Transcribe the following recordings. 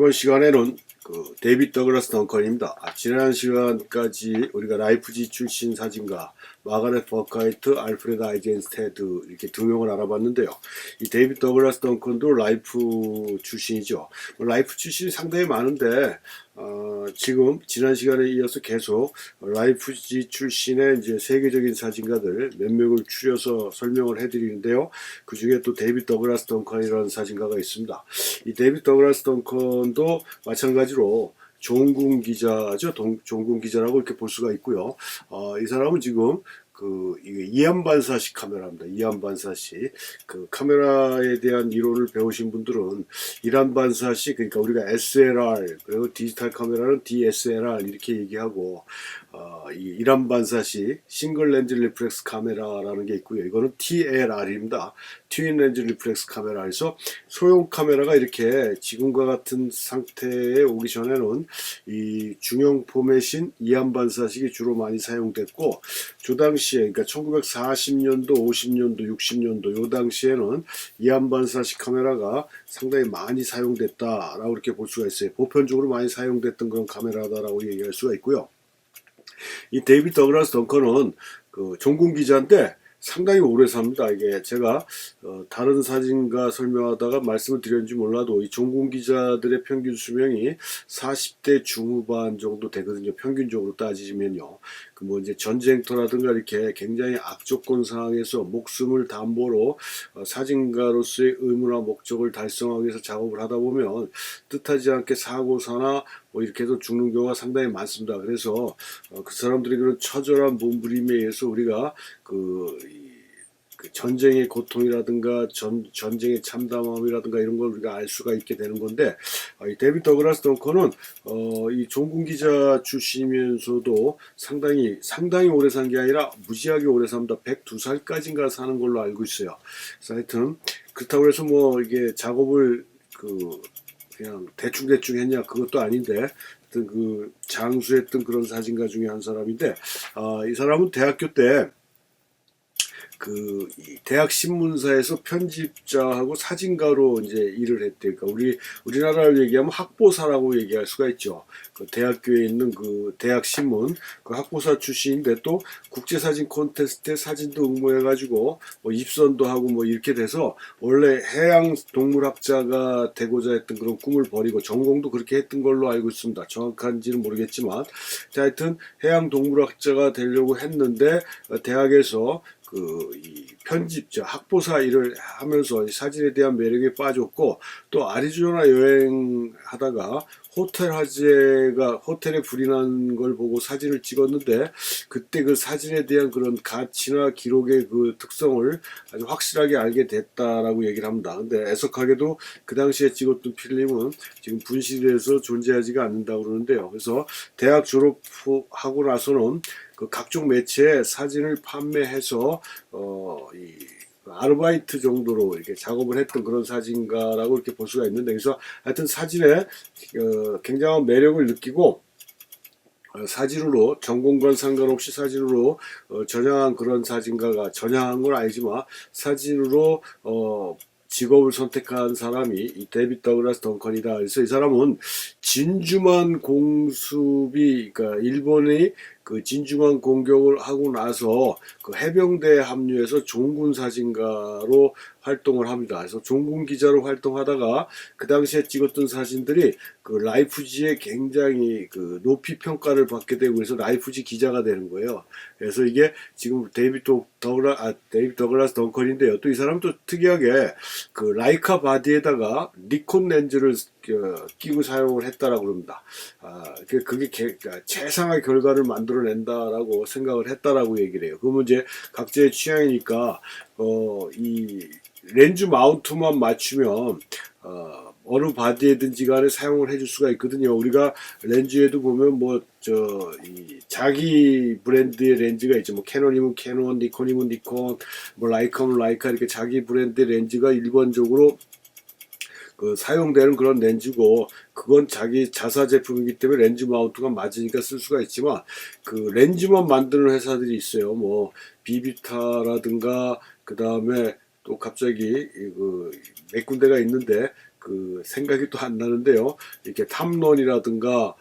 이번 시간에는 데이빗 더글라스 덩컨입니다. 지난 시간까지 우리가 라이프지 출신 사진가 마가렛 버카이트, 알프레드 아이젠스테드 이렇게 두 명을 알아봤는데요. 이 데이빗 더글라스 덩컨도 라이프 출신이죠. 라이프 출신이 상당히 많은데 지금 지난 시간에 이어서 계속 라이프지 출신의 이제 세계적인 사진가들 몇 명을 추려서 설명을 해드리는데요. 그 중에 또 데이빗 더글라스 덩컨이라는 사진가가 있습니다. 이 데이빗 더글라스 덩컨도 마찬가지로 종군 기자죠. 종군 기자라고 이렇게 볼 수가 있고요. 이 사람은 지금 이게 이안반사식 카메라입니다. 이안반사식. 카메라에 대한 이론을 배우신 분들은 이안반사식, 그러니까 우리가 SLR, 그리고 디지털 카메라는 DSLR 이렇게 얘기하고, 이 이안반사식, 싱글 렌즈 리플렉스 카메라라는 게 있고요. 이거는 TLR입니다. 트윈 렌즈 리플렉스 카메라에서 소형 카메라가 이렇게 지금과 같은 상태에 오기 전에는 이 중형 포맷인 이안반사식이 주로 많이 사용됐고, 저 당시에 그러니까 1940년도, 50년도, 60년도 요 당시에는 이안반사식 카메라가 상당히 많이 사용됐다라고 이렇게 볼 수가 있어요. 보편적으로 많이 사용됐던 그런 카메라다라고 얘기할 수가 있고요. 이 데이빗 더글라스 덩컨은 종군 기자인데 상당히 오래 삽니다. 이게 제가 다른 사진가 설명하다가 말씀을 드렸는지 몰라도 이 종군 기자들의 평균 수명이 40대 중후반 정도 되거든요. 평균적으로 따지면요. 뭐 이제 전쟁터라든가 이렇게 굉장히 악조건 상황에서 목숨을 담보로 사진가로서의 의무나 목적을 달성하기 위해서 작업을 하다 보면 뜻하지 않게 사고사나 뭐 이렇게 해서 죽는 경우가 상당히 많습니다. 그래서 그 사람들의 그런 처절한 몸부림에 의해서 우리가 그 전쟁의 고통이라든가 전쟁의 참담함이라든가 이런 걸 우리가 알 수가 있게 되는 건데, 이 데이빗 더글라스 덩컨은 이 종군 기자 출신이면서도 상당히 오래 산 게 아니라 무지하게 오래 삽니다. 102살까지인가 사는 걸로 알고 있어요. 그래서 하여튼 그렇다고 해서 뭐 이게 작업을 그냥 대충 했냐 그것도 아닌데, 하여튼 장수했던 그런 사진가 중에 한 사람인데, 이 사람은 대학교 때 이 대학 신문사에서 편집자하고 사진가로 이제 일을 했대요. 그러니까 우리나라를 얘기하면 학보사라고 얘기할 수가 있죠. 대학교에 있는 대학 신문 학보사 출신인데 또 국제사진 콘테스트에 사진도 응모해가지고 뭐 입선도 하고 뭐 이렇게 돼서 원래 해양 동물학자가 되고자 했던 그런 꿈을 버리고 전공도 그렇게 했던 걸로 알고 있습니다. 정확한지는 모르겠지만, 하여튼 해양 동물학자가 되려고 했는데 대학에서 이 편집자, 학보사 일을 하면서 사진에 대한 매력에 빠졌고, 또 아리조나 여행하다가 호텔에 불이 난 걸 보고 사진을 찍었는데, 그때 그 사진에 대한 그런 가치나 기록의 특성을 아주 확실하게 알게 됐다라고 얘기를 합니다. 근데 애석하게도 그 당시에 찍었던 필름은 지금 분실해서 존재하지가 않는다고 그러는데요. 그래서 대학 졸업하고 나서는 각종 매체에 사진을 판매해서 아르바이트 정도로 이렇게 작업을 했던 그런 사진가라고 이렇게 볼 수가 있는데, 그래서 하여튼 사진에 굉장한 매력을 느끼고 사진으로 전공과 상관없이 사진으로 전향한 그런 사진가가, 전향한 건 아니지만 사진으로 직업을 선택한 사람이 이 데이빗 더글라스 덩컨이다. 그래서 이 사람은 진주만 공습이, 그러니까 일본이 진주만 공격을 하고 나서 해병대에 합류해서 종군 사진가로 활동을 합니다. 그래서 종군 기자로 활동하다가 그 당시에 찍었던 사진들이 라이프지에 굉장히 높이 평가를 받게 되고, 그래서 라이프지 기자가 되는 거예요. 그래서 이게 지금 데이빗 더글라스 덩컨인데요. 또 이 사람도 특이하게 라이카 바디에다가 니콘 렌즈를 끼고 사용을 했다라고 합니다. 그게 최상의 결과를 만들어낸다라고 생각을 했다라고 얘기를 해요. 그러면 이제 각자의 취향이니까 이 렌즈 마운트만 맞추면 어느 바디에든지 간에 사용을 해줄 수가 있거든요. 우리가 렌즈에도 보면 자기 브랜드의 렌즈가 있죠. 뭐 캐논이면 캐논, 니콘이면 니콘, 뭐 라이카면 라이카, 이렇게 자기 브랜드의 렌즈가 일반적으로 사용되는 그런 렌즈고, 그건 자기 자사 제품이기 때문에 렌즈 마운트가 맞으니까 쓸 수가 있지만, 렌즈만 만드는 회사들이 있어요. 뭐 비비타라든가, 그 다음에 또 갑자기 몇 군데가 있는데, 그 생각이 또 안 나는데요. 이렇게 탐론이라든가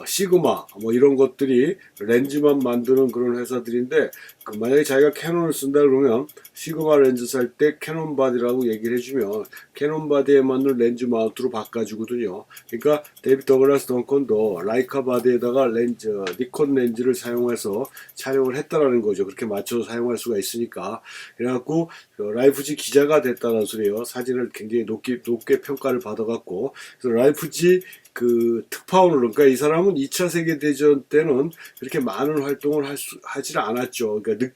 시그마 뭐 이런 것들이 렌즈만 만드는 그런 회사들인데, 그 만약에 자기가 캐논을 쓴다 그러면 시그마 렌즈 살 때 캐논 바디라고 얘기를 해주면 캐논 바디에 맞는 렌즈 마운트로 바꿔주거든요. 그러니까 데이비드 더글라스 덩컨도 라이카 바디에다가 렌즈 니콘 렌즈를 사용해서 촬영을 했다라는 거죠. 그렇게 맞춰서 사용할 수가 있으니까. 그래갖고 라이프지 기자가 됐다는 소리예요. 사진을 굉장히 높게 평가를 받아갖고, 그래서 라이프지 그 특파원으로, 그러니까 이 사람은 2차 세계대전 때는 그렇게 많은 활동을 하지를 않았죠. 그러니까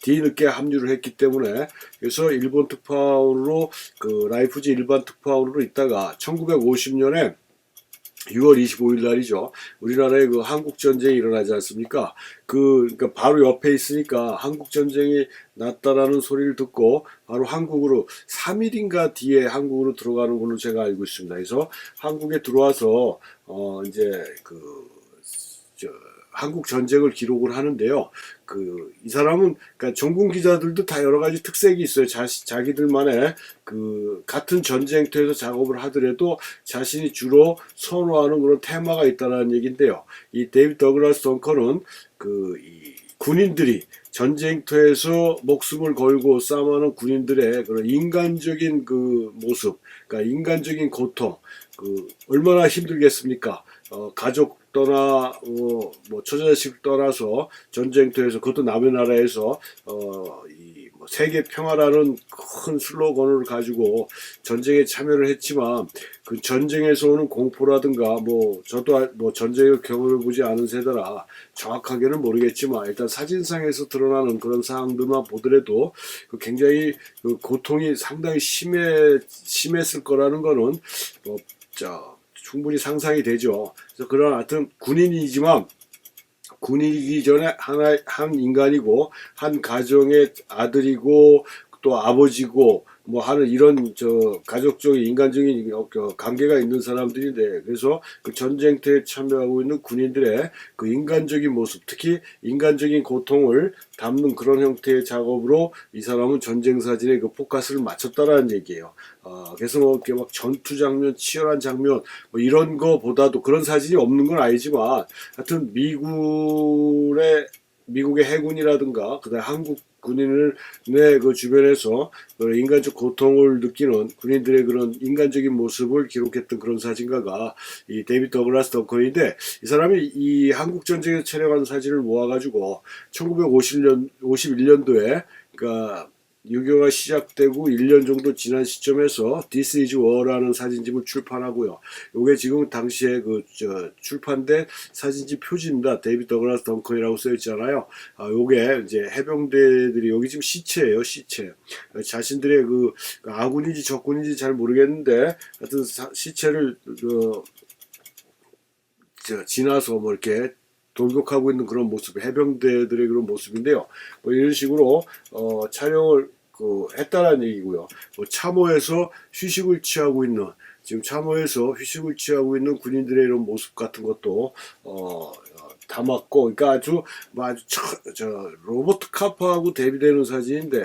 뒤늦게 합류를 했기 때문에, 그래서 일본 특파원으로, 그 라이프지 일반 특파원으로 있다가 1950년에 6월 25일 날이죠. 우리나라에 그 한국 전쟁이 일어나지 않습니까? 그러니까 바로 옆에 있으니까 한국 전쟁이 났다라는 소리를 듣고 바로 한국으로 3일인가 뒤에 한국으로 들어가는 걸로 제가 알고 있습니다. 그래서 한국에 들어와서 이제 저, 한국 전쟁을 기록을 하는데요. 이 사람은, 그러니까 전군 기자들도 다 여러 가지 특색이 있어요. 자기들만의 같은 전쟁터에서 작업을 하더라도 자신이 주로 선호하는 그런 테마가 있다는 얘기인데요. 이 데이비드 더글라스 덩컨은 이 군인들이 전쟁터에서 목숨을 걸고 싸움하는 군인들의 그런 인간적인 그 모습, 그러니까 인간적인 고통, 얼마나 힘들겠습니까? 가족 떠나 뭐 처자식 떠나서 전쟁터에서, 그것도 남의 나라에서 뭐 세계 평화라는 큰 슬로건을 가지고 전쟁에 참여를 했지만, 그 전쟁에서 오는 공포라든가, 뭐 저도 뭐 전쟁을 경험해 보지 않은 세대라 정확하게는 모르겠지만, 일단 사진상에서 드러나는 그런 상황들만 보더라도 굉장히 고통이 상당히 심했을 거라는 거는 충분히 상상이 되죠. 그래서 그런 하여튼 군인이지만, 군인이기 전에 한 인간이고 한 가정의 아들이고 또 아버지고 뭐 하는 이런 가족적인 인간적인 관계가 있는 사람들인데, 그래서 그 전쟁터에 참여하고 있는 군인들의 그 인간적인 모습, 특히 인간적인 고통을 담는 그런 형태의 작업으로 이 사람은 전쟁 사진에 그 포커스를 맞췄다라는 얘기예요. 그래서 뭐 이렇게 막 전투 장면, 치열한 장면 뭐 이런 거보다도, 그런 사진이 없는 건 아니지만, 하여튼 미국의 해군이라든가 그다음 한국 군인을 그 주변에서 인간적 고통을 느끼는 군인들의 그런 인간적인 모습을 기록했던 그런 사진가가 이 데이비드 더글라스 덩컨인데, 이 사람이 이 한국 전쟁에서 촬영한 사진을 모아가지고 1951년도에, 그러니까 6.25가 시작되고 1년 정도 지난 시점에서 This is War라는 사진집을 출판하고요. 요게 지금 당시에 출판된 사진집 표지입니다. 데이비드 더글라스 덩컨이라고 써있잖아요. 요게 이제 해병대들이, 여기 지금 시체예요, 시체. 자신들의 아군인지 적군인지 잘 모르겠는데, 하여튼 시체를 지나서 뭐 이렇게 돌격하고 있는 그런 모습, 해병대들의 그런 모습인데요. 뭐 이런 식으로 촬영을 했다라는 얘기고요. 참호에서 휴식을 취하고 있는, 지금 참호에서 휴식을 취하고 있는 군인들의 이런 모습 같은 것도 담았고, 그러니까 아주 로버트 카퍼하고 대비되는 사진인데,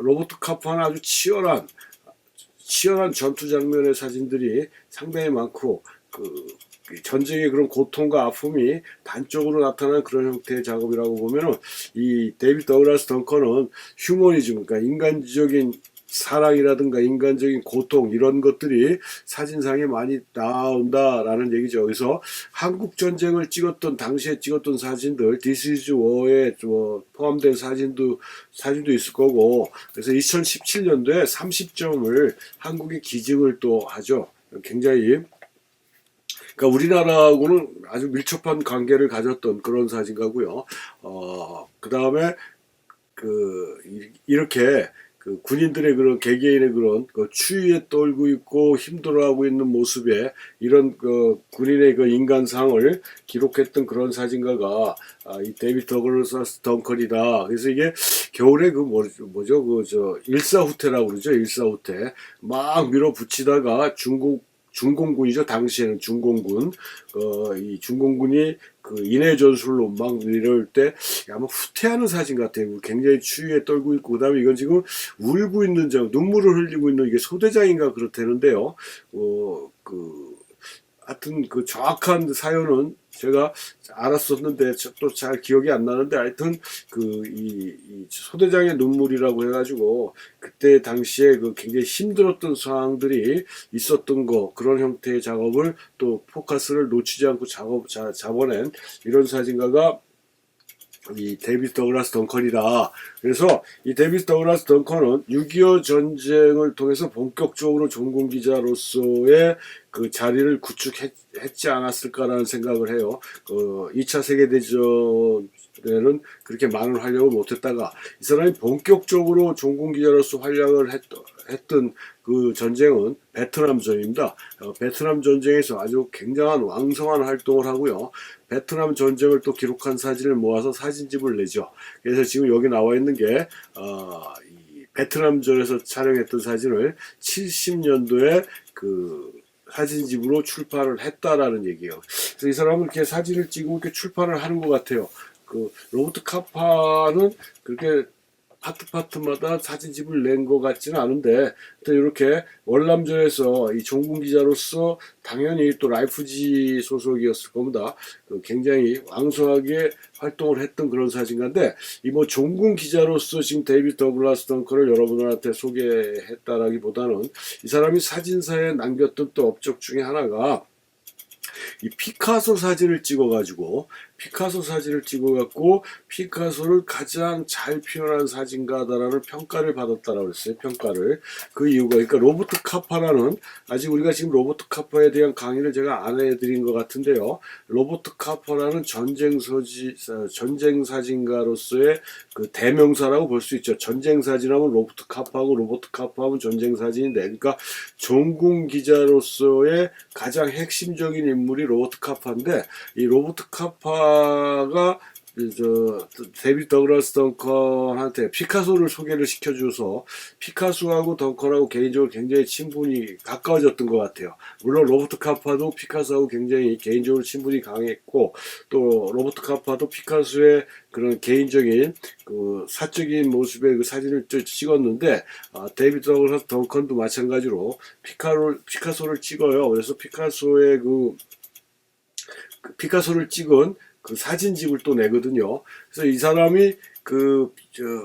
로버트 카퍼는 아주 치열한 전투 장면의 사진들이 상당히 많고, 전쟁의 그런 고통과 아픔이 단적으로 나타난 그런 형태의 작업이라고 보면은, 이 데이비드 더글라스 덩컨은 휴머니즘, 그러니까 인간적인 사랑이라든가 인간적인 고통, 이런 것들이 사진상에 많이 나온다라는 얘기죠. 그래서 한국 전쟁을 당시에 찍었던 사진들, This is War에 포함된 사진도 있을 거고, 그래서 2017년도에 30점을 한국이 기증을 또 하죠. 굉장히, 그러니까 우리나라하고는 아주 밀접한 관계를 가졌던 그런 사진가고요. 그 다음에 이렇게 군인들의 그런 개개인의 그런 추위에 떨고 있고 힘들어하고 있는 모습에 이런 군인의 인간상을 기록했던 그런 사진가가 이 데이비드 더글라스 덩컨이다. 그래서 이게 겨울에 일사후퇴라고 그러죠. 일사후퇴 막 밀어붙이다가 중국 중공군이죠. 당시에는 중공군. 이 중공군이 그 인해 전술로 막 이럴 때 아마 후퇴하는 사진 같아요. 굉장히 추위에 떨고 있고, 그다음에 이건 지금 울고 있는 눈물을 흘리고 있는 이게 소대장인가 그렇다는데요. 하여튼 그 정확한 사연은 제가 알았었는데 또 잘 기억이 안 나는데, 하여튼 이 소대장의 눈물이라고 해가지고 그때 당시에 그 굉장히 힘들었던 상황들이 있었던 거, 그런 형태의 작업을 또 포커스를 놓치지 않고 잡아낸 이런 사진가가 이 데이비드 더글라스 덩컨이다. 그래서 이 데이비드 더글라스 덩컨은 6.25 전쟁을 통해서 본격적으로 전공기자로서의 그 자리를 구축했지 않았을까라는 생각을 해요. 2차 세계대전에는 그렇게 많은 활약을 못했다가 이 사람이 본격적으로 전공기자로서 활약을 했던 그 전쟁은 베트남전입니다. 베트남 전쟁에서 아주 굉장한 왕성한 활동을 하고요. 베트남 전쟁을 또 기록한 사진을 모아서 사진집을 내죠. 그래서 지금 여기 나와 있는 게 이 베트남전에서 촬영했던 사진을 70년도에 그 사진집으로 출판을 했다라는 얘기예요. 그래서 이 사람은 이렇게 사진을 찍고 이렇게 출판을 하는 것 같아요. 그 로버트 카파는 그렇게 파트마다 사진집을 낸 것 같지는 않은데, 또 이렇게 월남전에서 이 종군 기자로서 당연히 또 라이프지 소속이었을 겁니다. 굉장히 왕성하게 활동을 했던 그런 사진가인데, 이 뭐 종군 기자로서 지금 데이비드 더글라스 덩컨을 여러분들한테 소개했다라기보다는 이 사람이 사진사에 남겼던 또 업적 중에 하나가 이 피카소 사진을 찍어가지고 피카소를 가장 잘 표현한 사진가다라는 평가를 받았다라고 했어요. 평가를. 그 이유가, 그러니까 로버트 카파라는, 아직 우리가 지금 로버트 카파에 대한 강의를 제가 안 해드린 것 같은데요. 로버트 카파라는 전쟁 사진가로서의 그 대명사라고 볼 수 있죠. 전쟁 사진하면 로버트 카파하면 전쟁 사진인데, 그러니까 전공 기자로서의 가장 핵심적인 인물이 로버트 카파인데, 이 로버트 카파가 데이비드 더글라스 덩컨한테 피카소를 소개를 시켜줘서 피카소하고 덩컨하고 개인적으로 굉장히 친분이 가까워졌던 것 같아요. 물론 로버트 카파도 피카소하고 굉장히 개인적으로 친분이 강했고, 또 로버트 카파도 피카소의 그런 개인적인 그 사적인 모습의 그 사진을 찍었는데, 데이비드 더글라스 덩컨도 마찬가지로 피카소를 찍어요. 그래서 피카소를 찍은 그 사진집을 또 내거든요. 그래서 이 사람이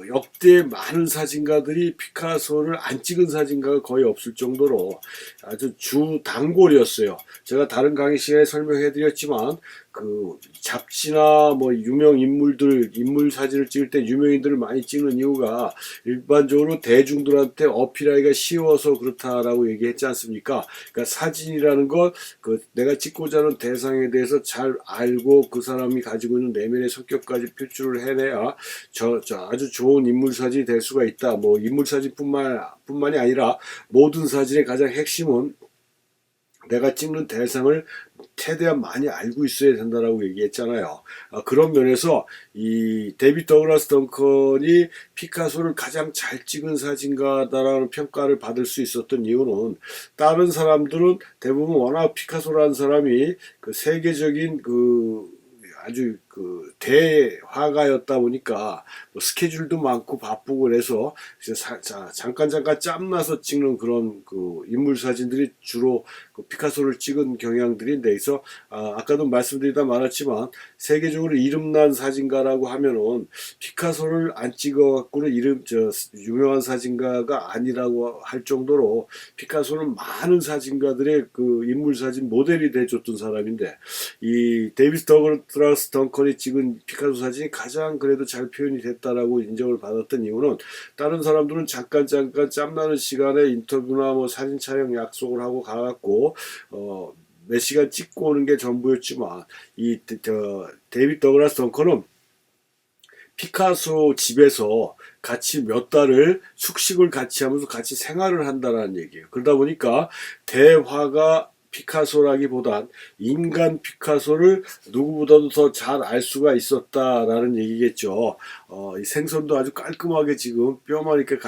역대 많은 사진가들이 피카소를 안 찍은 사진가가 거의 없을 정도로 아주 주 단골이었어요. 제가 다른 강의 시간에 설명해 드렸지만, 그 잡지나 뭐 유명 인물 사진을 찍을 때 유명인들을 많이 찍는 이유가 일반적으로 대중들한테 어필하기가 쉬워서 그렇다라고 얘기했지 않습니까? 그러니까 사진이라는 것, 내가 찍고자 하는 대상에 대해서 잘 알고 그 사람이 가지고 있는 내면의 성격까지 표출을 해내야 아주 좋은 인물 사진이 될 수가 있다. 뭐 인물 사진뿐만이 아니라 모든 사진의 가장 핵심은 내가 찍는 대상을 최대한 많이 알고 있어야 된다라고 얘기했잖아요. 그런 면에서 이 데이비드 더글라스 덩컨이 피카소를 가장 잘 찍은 사진가다라는 평가를 받을 수 있었던 이유는, 다른 사람들은 대부분 워낙 피카소라는 사람이 그 세계적인 아주 대화가였다 보니까 뭐 스케줄도 많고 바쁘고 그래서 잠깐 짬나서 찍는 그런 인물 사진들이 주로 피카소를 찍은 경향들인데, 그래서 아까도 말씀드리다 말았지만 세계적으로 이름난 사진가라고 하면은 피카소를 안 찍어갖고는 유명한 사진가가 아니라고 할 정도로 피카소는 많은 사진가들의 인물 사진 모델이 돼줬던 사람인데, 이 데이비드 더글라스 덩컨이 찍은 피카소 사진이 가장 그래도 잘 표현이 됐다라고 인정을 받았던 이유는, 다른 사람들은 잠깐 짬나는 시간에 인터뷰나 뭐 사진 촬영 약속을 하고 가갖고 몇 시간 찍고 오는 게 전부였지만, 이 데이비드 더글라스 덩컨은 피카소 집에서 같이 몇 달을 숙식을 같이 하면서 같이 생활을 한다는 얘기예요. 그러다 보니까 대화가 피카소라기보단 인간 피카소를 누구보다도 더 잘 알 수가 있었다라는 얘기겠죠. 이 생선도 아주 깔끔하게 지금 뼈만 이렇게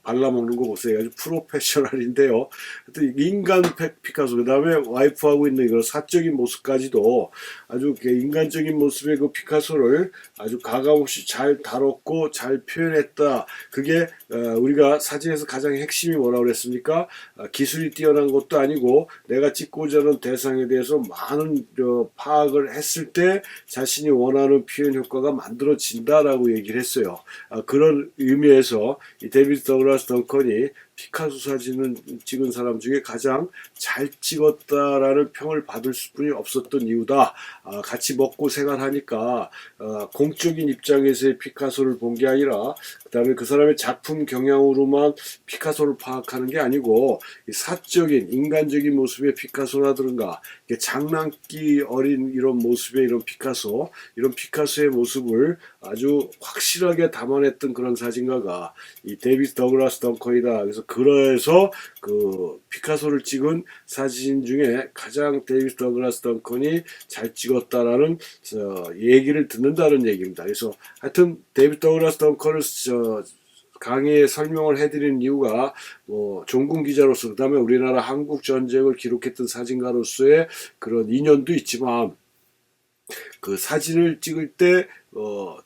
발라먹는 거 보세요. 아주 프로페셔널인데요. 하여튼 인간 피카소, 그 다음에 와이프하고 있는 이런 사적인 모습까지도 아주 인간적인 모습의 그 피카소를 아주 가감없이 잘 다뤘고 잘 표현했다. 그게 우리가 사진에서 가장 핵심이 뭐라고 그랬습니까? 기술이 뛰어난 것도 아니고 내가 찍고자 하는 대상에 대해서 많은 파악을 했을 때 자신이 원하는 표현 효과가 만들어진다라고 얘기를 했어요. 그런 의미에서 이 데이비드 더글라스 덩컨이 피카소 사진을 찍은 사람 중에 가장 잘 찍었다라는 평을 받을 수뿐이 없었던 이유다. 같이 먹고 생활하니까 공적인 입장에서의 피카소를 본 게 아니라 그 다음에 그 사람의 작품 경향으로만 피카소를 파악하는 게 아니고 사적인 인간적인 모습의 피카소라든가 장난기 어린 이런 모습의 이런 피카소, 이런 피카소의 모습을 아주 확실하게 담아냈던 그런 사진가가 이 데이비드 더글라스 덩컨이다. 그래서 그 피카소를 찍은 사진 중에 가장 데이비드 더글라스 덩컨이 잘 찍었다라는 얘기를 듣는다는 얘기입니다. 그래서 하여튼 데이비드 더글라스 덩컨을 강의에 설명을 해드리는 이유가 종군 기자로서 그 다음에 우리나라 한국 전쟁을 기록했던 사진가로서의 그런 인연도 있지만 그 사진을 찍을 때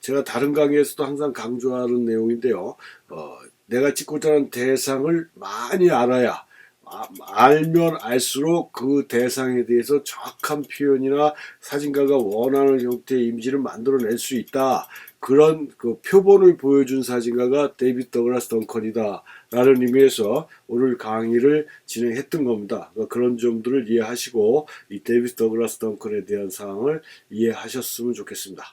제가 다른 강의에서도 항상 강조하는 내용인데요. 내가 찍고자 하는 대상을 많이 알아야 알면 알수록 그 대상에 대해서 정확한 표현이나 사진가가 원하는 형태의 이미지를 만들어낼 수 있다. 그런 그 표본을 보여준 사진가가 데이비드 더글라스 덩컨이다 라는 의미에서 오늘 강의를 진행했던 겁니다. 그런 점들을 이해하시고 이 데이비드 더글라스 덩컨에 대한 사항을 이해하셨으면 좋겠습니다.